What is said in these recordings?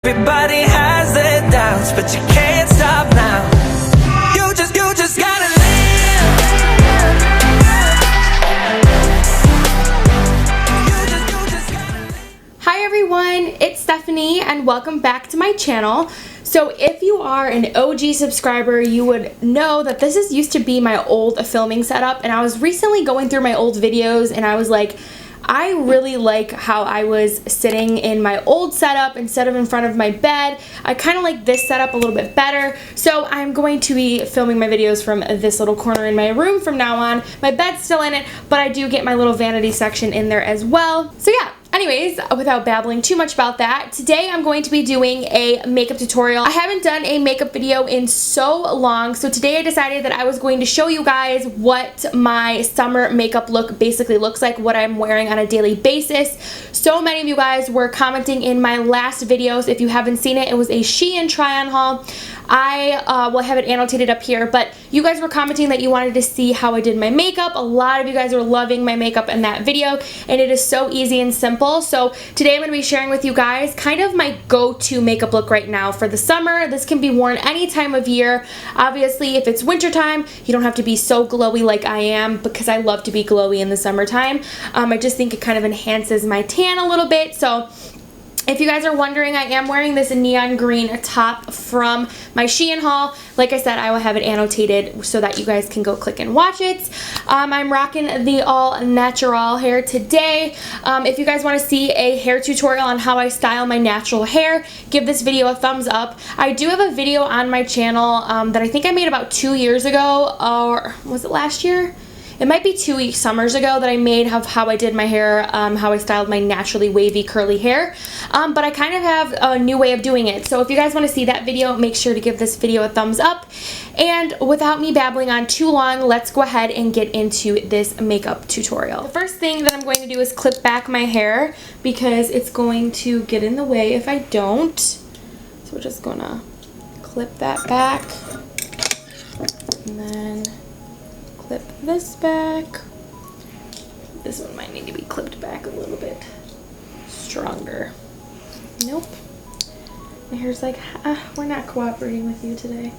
Everybody has their doubts, but you can't stop now. You just gotta live. You just gotta live. Hi everyone, it's Stephanie and welcome back to my channel. So if you are an OG subscriber, you would know that this used to be my old filming setup, and I was recently going through my old videos and I was like, I really like how I was sitting in my old setup instead of in front of my bed. I kind of like this setup a little bit better. So I'm going to be filming my videos from this little corner in my room from now on. My bed's still in it, but I do get my little vanity section in there as well. So yeah. Anyways, without babbling too much about that, today I'm going to be doing a makeup tutorial. I haven't done a makeup video in so long, so today I decided that I was going to show you guys what my summer makeup look basically looks like, what I'm wearing on a daily basis. So many of you guys were commenting in my last videos. If you haven't seen it, it was a Shein try-on haul. I will have it annotated up here, but you guys were commenting that you wanted to see how I did my makeup. A lot of you guys are loving my makeup in that video, and it is so easy and simple. So today I'm going to be sharing with you guys kind of my go-to makeup look right now for the summer. This can be worn any time of year. Obviously, if it's wintertime, you don't have to be so glowy like I am, because I love to be glowy in the summertime. I just think it kind of enhances my tan a little bit. So if you guys are wondering, I am wearing this neon green top from my Shein haul. Like I said, I will have it annotated so that you guys can go click and watch it. I'm rocking the all natural hair today. If you guys want to see a hair tutorial on how I style my natural hair, give this video a thumbs up. I do have a video on my channel that I think I made about 2 years ago, or was it last year? It might be 2 summers ago that I made of how I did my hair, how I styled my naturally wavy curly hair. But I kind of have a new way of doing it. So if you guys want to see that video, make sure to give this video a thumbs up. And without me babbling on too long, let's go ahead and get into this makeup tutorial. The first thing that I'm going to do is clip back my hair because it's going to get in the way if I don't. So we're just gonna clip that back. And then clip this back. This one might need to be clipped back a little bit stronger. Nope. My hair's like, we're not cooperating with you today.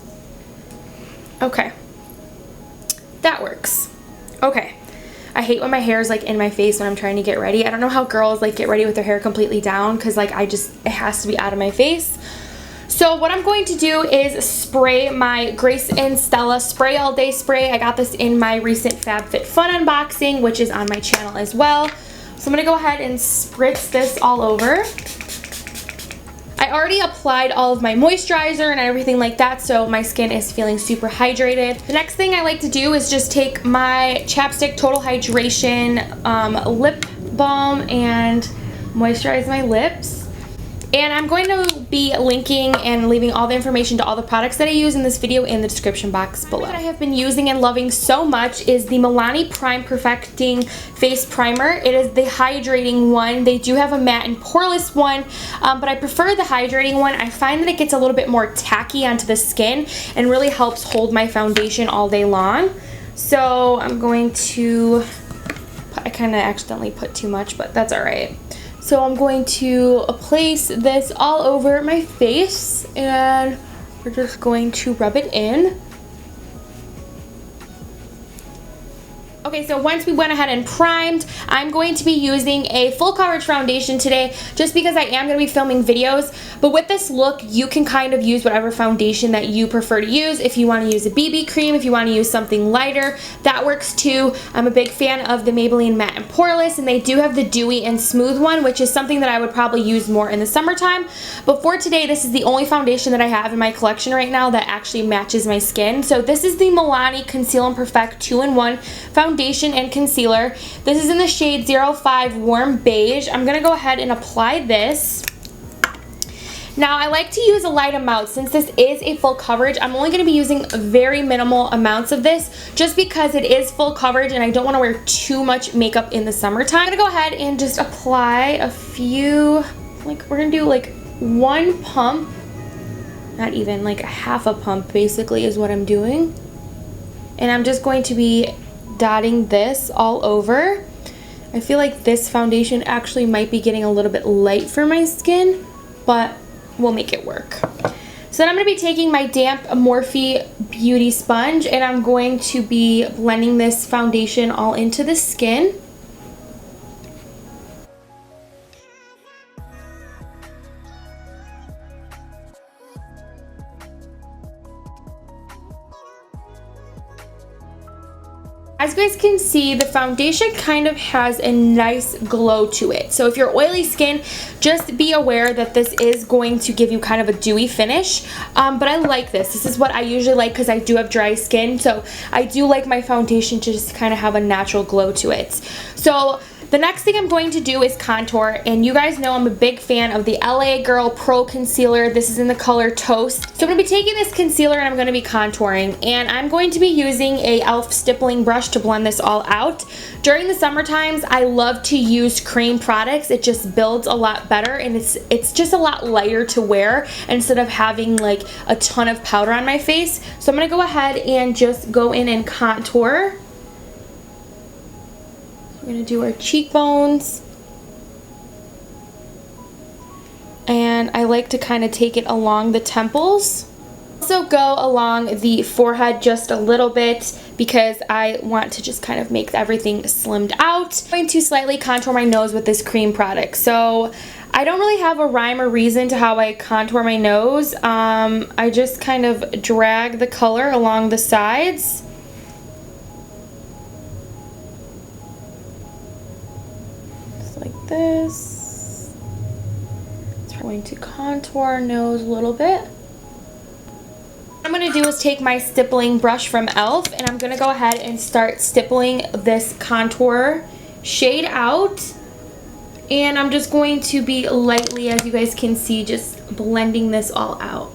Okay. That works. Okay. I hate when my hair is like in my face when I'm trying to get ready. I don't know how girls like get ready with their hair completely down, because like it has to be out of my face. So what I'm going to do is spray my Grace and Stella Spray All Day Spray. I got this in my recent FABFITFUN unboxing, which is on my channel as well. So I'm going to go ahead and spritz this all over. I already applied all of my moisturizer and everything like that, so my skin is feeling super hydrated. The next thing I like to do is just take my Chapstick Total Hydration lip balm and moisturize my lips. And I'm going to be linking and leaving all the information to all the products that I use in this video in the description box below. What I have been using and loving so much is the Milani Prime Perfecting Face Primer. It is the hydrating one. They do have a matte and poreless one, but I prefer the hydrating one. I find that it gets a little bit more tacky onto the skin and really helps hold my foundation all day long. So I'm going to, I kind of accidentally put too much, but that's alright. So I'm going to place this all over my face, and we're just going to rub it in. Okay, so once we went ahead and primed, I'm going to be using a full coverage foundation today just because I am going to be filming videos. But with this look, you can kind of use whatever foundation that you prefer to use. If you want to use a BB cream, if you want to use something lighter, that works too. I'm a big fan of the Maybelline Matte and Poreless, and they do have the Dewy and Smooth one, which is something that I would probably use more in the summertime. But for today, this is the only foundation that I have in my collection right now that actually matches my skin. So this is the Milani Conceal and Perfect 2-in-1 foundation and concealer. This is in the shade 05 Warm Beige. I'm going to go ahead and apply this. Now I like to use a light amount. Since this is a full coverage, I'm only going to be using very minimal amounts of this just because it is full coverage and I don't want to wear too much makeup in the summertime. I'm going to go ahead and just apply a few, like we're going to do like one pump, not even, like half a pump basically is what I'm doing. And I'm just going to be dotting this all over. I feel like this foundation actually might be getting a little bit light for my skin, but we'll make it work. So then I'm going to be taking my damp Morphe Beauty Sponge, and I'm going to be blending this foundation all into the skin. As you guys can see, the foundation kind of has a nice glow to it. So if you're oily skin, just be aware that this is going to give you kind of a dewy finish. But I like this. This is what I usually like because I do have dry skin. So I do like my foundation to just kind of have a natural glow to it. So the next thing I'm going to do is contour, and you guys know I'm a big fan of the LA Girl Pro Concealer. This is in the color Toast. So I'm going to be taking this concealer and I'm going to be contouring, and I'm going to be using a e.l.f. stippling brush to blend this all out. During the summer times, I love to use cream products. It just builds a lot better, and it's just a lot lighter to wear instead of having like a ton of powder on my face. So I'm going to go ahead and just go in and contour. We're going to do our cheekbones, and I like to kind of take it along the temples. Also go along the forehead just a little bit because I want to just kind of make everything slimmed out. I'm going to slightly contour my nose with this cream product. So I don't really have a rhyme or reason to how I contour my nose. I just kind of drag the color along the sides. Like this. So we're going to contour our nose a little bit. What I'm going to do is take my stippling brush from e.l.f. and I'm going to go ahead and start stippling this contour shade out. And I'm just going to be lightly, as you guys can see, just blending this all out.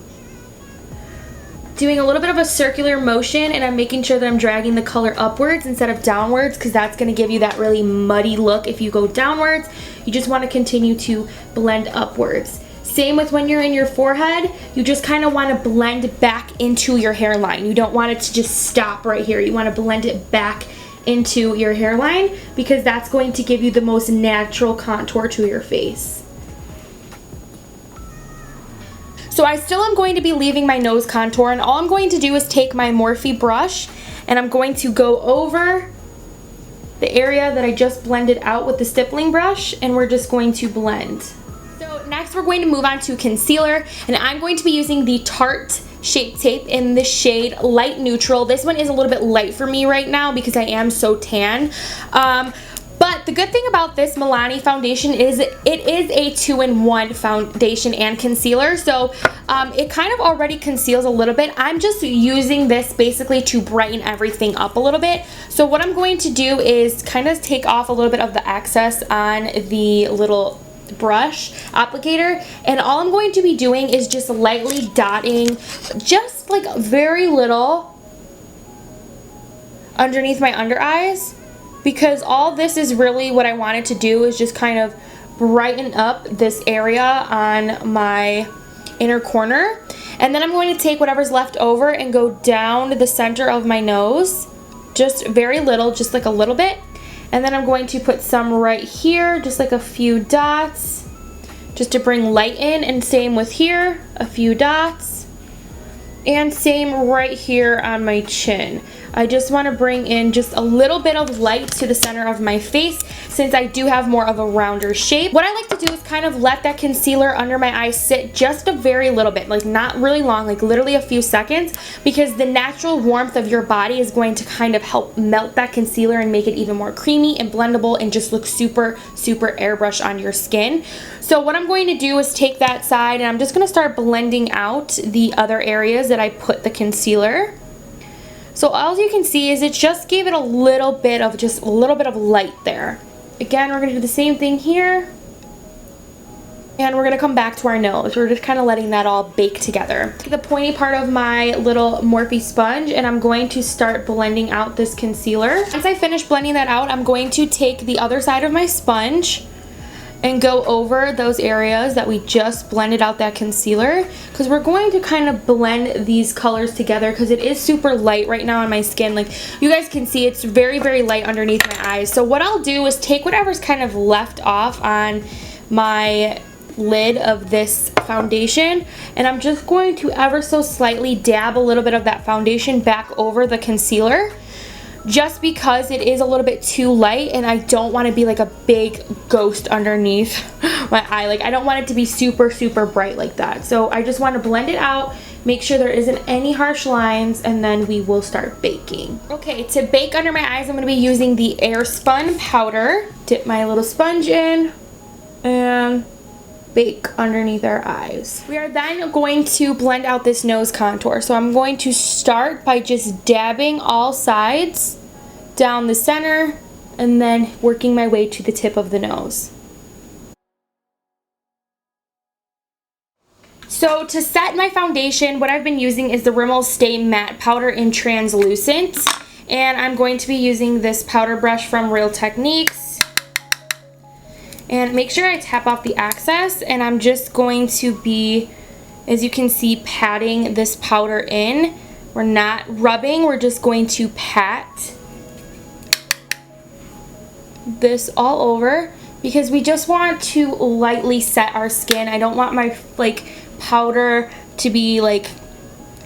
Doing a little bit of a circular motion, and I'm making sure that I'm dragging the color upwards instead of downwards, because that's going to give you that really muddy look. If you go downwards, you just want to continue to blend upwards. Same with when you're in your forehead, you just kind of want to blend back into your hairline. You don't want it to just stop right here. You want to blend it back into your hairline because that's going to give you the most natural contour to your face. So I still am going to be leaving my nose contour, and all I'm going to do is take my Morphe brush and I'm going to go over the area that I just blended out with the stippling brush, and we're just going to blend. So next we're going to move on to concealer, and I'm going to be using the Tarte Shape Tape in the shade Light Neutral. This one is a little bit light for me right now because I am so tan. But the good thing about this Milani foundation is it is a 2-in-1 foundation and concealer, so it kind of already conceals a little bit. I'm just using this basically to brighten everything up a little bit. So what I'm going to do is kind of take off a little bit of the excess on the little brush applicator, and all I'm going to be doing is just lightly dotting, just like very little underneath my under eyes. Because all this is really what I wanted to do is just kind of brighten up this area on my inner corner. And then I'm going to take whatever's left over and go down the center of my nose. Just very little, just like a little bit. And then I'm going to put some right here, just like a few dots, just to bring light in. And same with here, a few dots. And same right here on my chin. I just want to bring in just a little bit of light to the center of my face since I do have more of a rounder shape. What I like to do is kind of let that concealer under my eyes sit just a very little bit, like not really long, like literally a few seconds, because the natural warmth of your body is going to kind of help melt that concealer and make it even more creamy and blendable and just look super, super airbrush on your skin. So what I'm going to do is take that side and I'm just going to start blending out the other areas that I put the concealer. So all you can see is it just gave it a little bit of light there. Again, we're going to do the same thing here. And we're going to come back to our nose. We're just kind of letting that all bake together. Take the pointy part of my little Morphe sponge and I'm going to start blending out this concealer. Once I finish blending that out, I'm going to take the other side of my sponge and go over those areas that we just blended out that concealer, because we're going to kind of blend these colors together because it is super light right now on my skin. Like you guys can see, it's very, very light underneath my eyes. So what I'll do is take whatever's kind of left off on my lid of this foundation, and I'm just going to ever so slightly dab a little bit of that foundation back over the concealer, just because it is a little bit too light and I don't want to be like a big ghost underneath my eye. Like, I don't want it to be super, super bright like that. So I just want to blend it out, make sure there isn't any harsh lines, and then we will start baking. Okay, to bake under my eyes, I'm going to be using the Airspun powder. Dip my little sponge in and bake underneath our eyes. We are then going to blend out this nose contour. So I'm going to start by just dabbing all sides down the center and then working my way to the tip of the nose. So to set my foundation, what I've been using is the Rimmel Stay Matte Powder in Translucent. And I'm going to be using this powder brush from Real Techniques. And make sure I tap off the excess, and I'm just going to be, as you can see, patting this powder in. We're not rubbing, we're just going to pat this all over because we just want to lightly set our skin. I don't want my powder to be like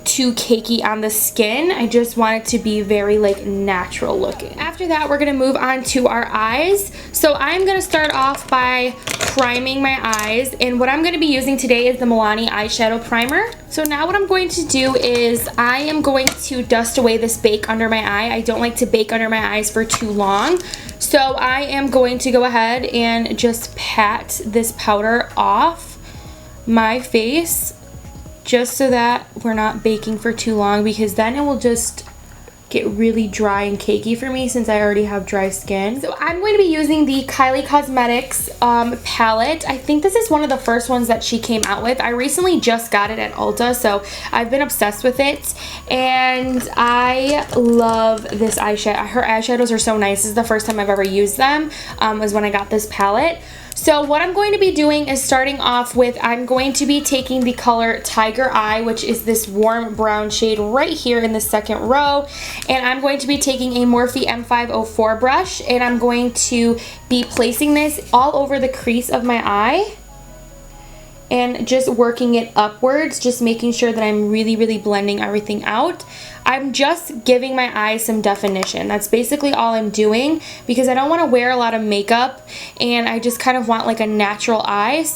too cakey on the skin. I just want it to be very natural looking. After that, we're gonna move on to our eyes. So I'm gonna start off by priming my eyes, and what I'm gonna be using today is the Milani eyeshadow primer. So now what I'm going to do is I am going to dust away this bake under my eye. I don't like to bake under my eyes for too long. So I am going to go ahead and just pat this powder off my face, just so that we're not baking for too long, because then it will just get really dry and cakey for me since I already have dry skin. So I'm going to be using the Kylie Cosmetics palette. I think this is one of the first ones that she came out with. I recently just got it at Ulta, so I've been obsessed with it, and I love this eyeshadow. Her eyeshadows are so nice. This is the first time I've ever used them, was when I got this palette. So what I'm going to be doing is starting off with, I'm going to be taking the color Tiger Eye, which is this warm brown shade right here in the second row. And I'm going to be taking a Morphe M504 brush, and I'm going to be placing this all over the crease of my eye and just working it upwards, just making sure that I'm really, really blending everything out. I'm just giving my eyes some definition. That's basically all I'm doing, because I don't want to wear a lot of makeup and I just kind of want like a natural eye.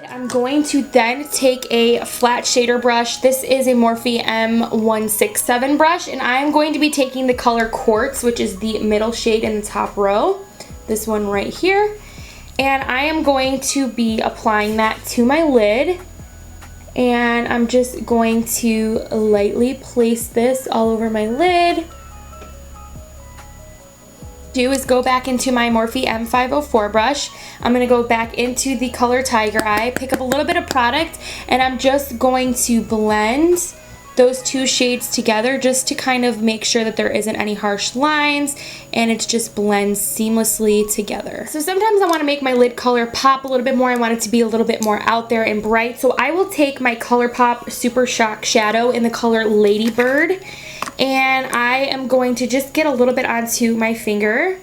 I'm going to then take a flat shader brush. This is a Morphe M167 brush, and I'm going to be taking the color Quartz, which is the middle shade in the top row. This one right here. And I am going to be applying that to my lid. And I'm just going to lightly place this all over my lid. Do is go back into my Morphe M504 brush. I'm going to go back into the color Tiger Eye, pick up a little bit of product, and I'm just going to blend those two shades together just to kind of make sure that there isn't any harsh lines and it just blends seamlessly together. So sometimes I want to make my lid color pop a little bit more. I want it to be a little bit more out there and bright. So I will take my ColourPop Super Shock Shadow in the color Ladybird, and I am going to just get a little bit onto my finger,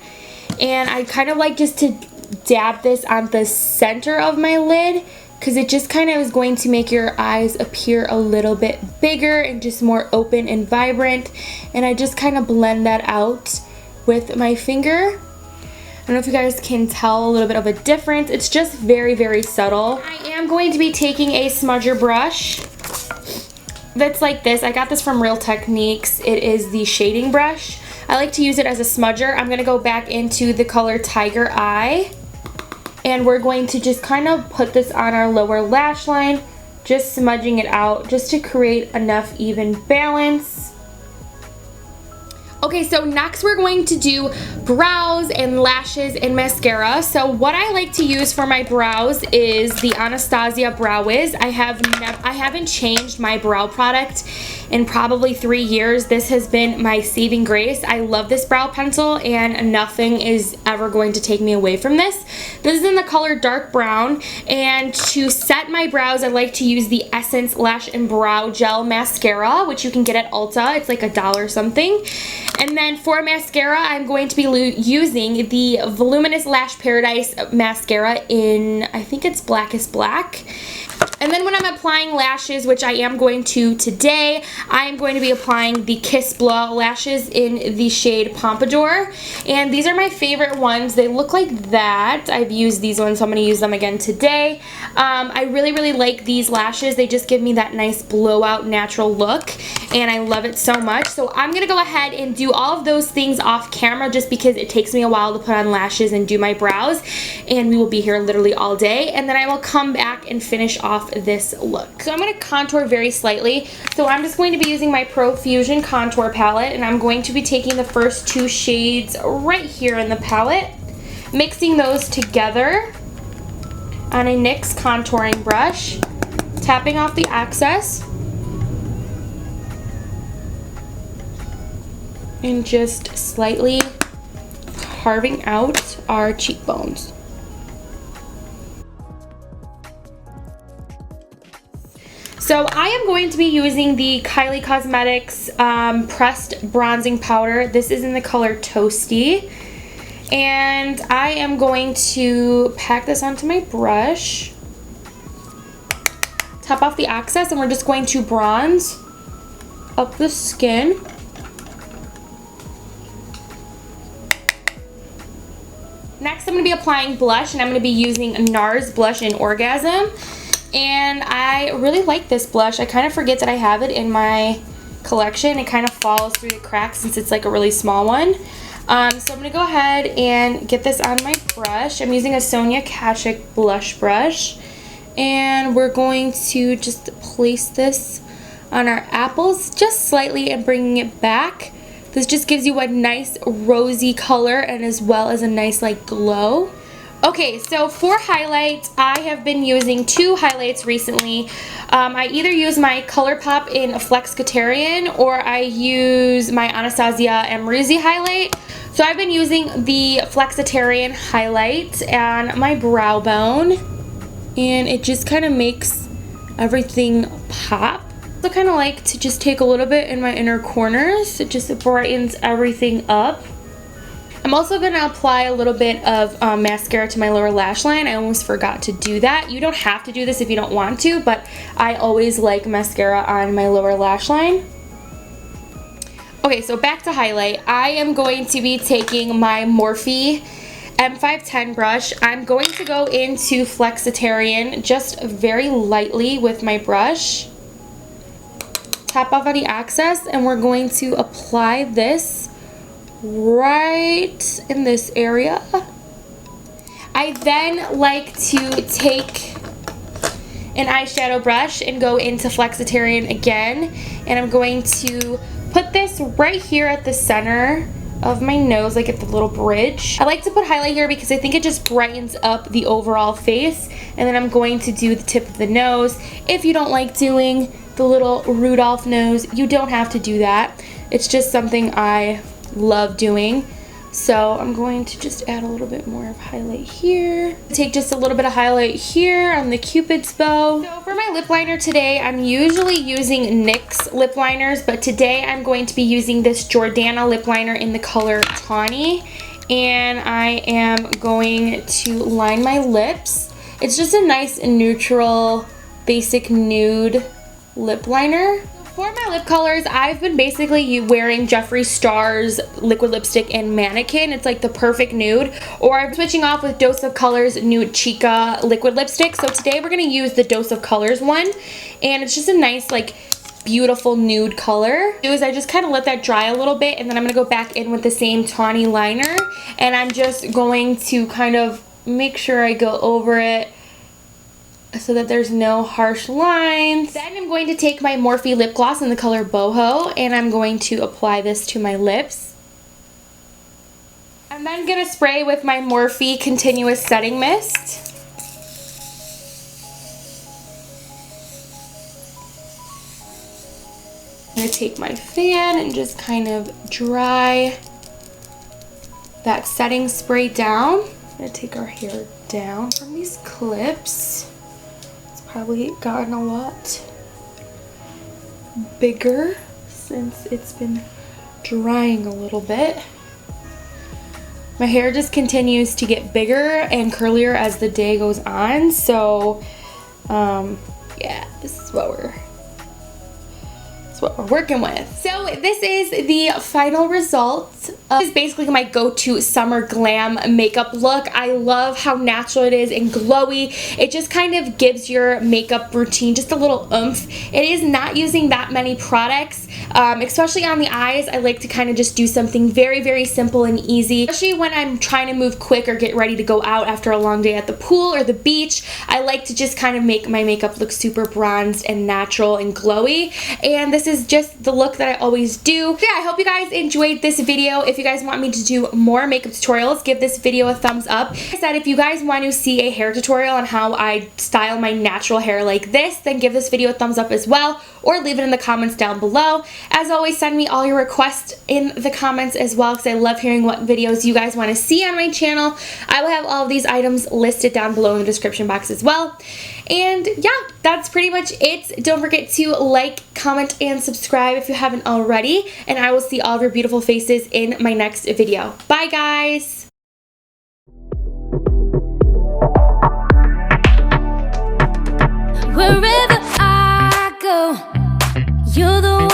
and I kind of like just to dab this on the center of my lid, because it just kind of is going to make your eyes appear a little bit bigger and just more open and vibrant. And I just kind of blend that out with my finger. I don't know if you guys can tell a little bit of a difference. It's just very, very subtle. I am going to be taking a smudger brush that's like this. I got this from Real Techniques. It is the shading brush. I like to use it as a smudger. I'm going to go back into the color Tiger Eye. And we're going to just kind of put this on our lower lash line, just smudging it out just to create enough even balance. Okay, so next we're going to do brows and lashes and mascara. So what I like to use for my brows is the Anastasia Brow Wiz. I haven't changed my brow product in probably 3 years. This has been my saving grace. I love this brow pencil, and nothing is ever going to take me away from this. This is in the color Dark Brown, and to set my brows, I like to use the Essence Lash and Brow Gel Mascara, which you can get at Ulta. It's like $1 something. And then for mascara, I'm going to be using the Voluminous Lash Paradise mascara in, I think it's Blackest Black. And then when I'm applying lashes, which I am going to today, I am going to be applying the Kiss Blowout lashes in the shade Pompadour. And these are my favorite ones. They look like that. I've used these ones, so I'm going to use them again today. I really, really like these lashes. They just give me that nice blowout natural look, and I love it so much. So I'm going to go ahead and do all of those things off camera just because it takes me a while to put on lashes and do my brows, and we will be here literally all day. And then I will come back and finish off this look. So I'm going to contour very slightly. So I'm just going to be using my Profusion contour palette, and I'm going to be taking the first two shades right here in the palette, mixing those together on a NYX contouring brush, tapping off the excess, and just slightly carving out our cheekbones. So I am going to be using the Kylie Cosmetics pressed bronzing powder. This is in the color Toasty. And I am going to pack this onto my brush, tap off the excess, and we're just going to bronze up the skin. Next, I'm going to be applying blush, and I'm going to be using NARS Blush in Orgasm. And I really like this blush. I kind of forget that I have it in my collection. It kind of falls through the cracks since it's like a really small one. So I'm going to go ahead and get this on my brush. I'm using a Sonia Kashuk blush brush. And we're going to just place this on our apples just slightly and bringing it back. This just gives you a nice rosy color and as well as a nice like glow. Okay, so for highlights, I have been using two highlights recently. I either use my ColourPop in Flexitarian or I use my Anastasia Amrezy highlight. So I've been using the Flexitarian highlight on my brow bone, and it just kind of makes everything pop. I kind of like to just take a little bit in my inner corners. It just brightens everything up. I'm also going to apply a little bit of mascara to my lower lash line. I almost forgot to do that. You don't have to do this if you don't want to, but I always like mascara on my lower lash line. Okay, so back to highlight. I am going to be taking my Morphe M510 brush. I'm going to go into Flexitarian just very lightly with my brush. Tap off any excess, and we're going to apply this right in this area. I then like to take an eyeshadow brush and go into Flexitarian again, and I'm going to put this right here at the center of my nose, like at the little bridge. I like to put highlight here because I think it just brightens up the overall face. And then I'm going to do the tip of the nose. If you don't like doing the little Rudolph nose, you don't have to do that. It's just something I love doing. So I'm going to just add a little bit more of highlight here. Take just a little bit of highlight here on the Cupid's bow. So for my lip liner today, I'm usually using NYX lip liners, but today I'm going to be using this Jordana lip liner in the color Tawny. And I am going to line my lips. It's just a nice neutral, basic nude lip liner. For my lip colors, I've been basically wearing Jeffree Star's liquid lipstick in Mannequin. It's like the perfect nude. Or I'm switching off with Dose of Colors Nude Chica liquid lipstick. So today we're going to use the Dose of Colors one. And it's just a nice, like, beautiful nude color. I just kind of let that dry a little bit, and then I'm going to go back in with the same tawny liner. And I'm just going to kind of make sure I go over it so that there's no harsh lines. Then I'm going to take my Morphe lip gloss in the color Boho, and I'm going to apply this to my lips. I'm then going to spray with my Morphe Continuous Setting Mist. I'm going to take my fan and just kind of dry that setting spray down. I'm going to take our hair down from these clips. Probably gotten a lot bigger since it's been drying a little bit. My hair just continues to get bigger and curlier as the day goes on, so yeah, this is what we're working with. So this is the final result. This is basically my go-to summer glam makeup look. I love how natural it is and glowy. It just kind of gives your makeup routine just a little oomph. It is not using that many products, especially on the eyes. I like to kind of just do something very, very simple and easy, especially when I'm trying to move quick or get ready to go out after a long day at the pool or the beach. I like to just kind of make my makeup look super bronzed and natural and glowy, and this is just the look that I always do. So yeah, I hope you guys enjoyed this video. If you guys want me to do more makeup tutorials, give this video a thumbs up. Like I said, if you guys want to see a hair tutorial on how I style my natural hair like this, then give this video a thumbs up as well, or leave it in the comments down below. As always, send me all your requests in the comments as well, because I love hearing what videos you guys want to see on my channel. I will have all of these items listed down below in the description box as well. And yeah, that's pretty much it. Don't forget to like, comment, and subscribe if you haven't already, and I will see all of your beautiful faces in my next video. Bye, guys! Wherever I go, you're the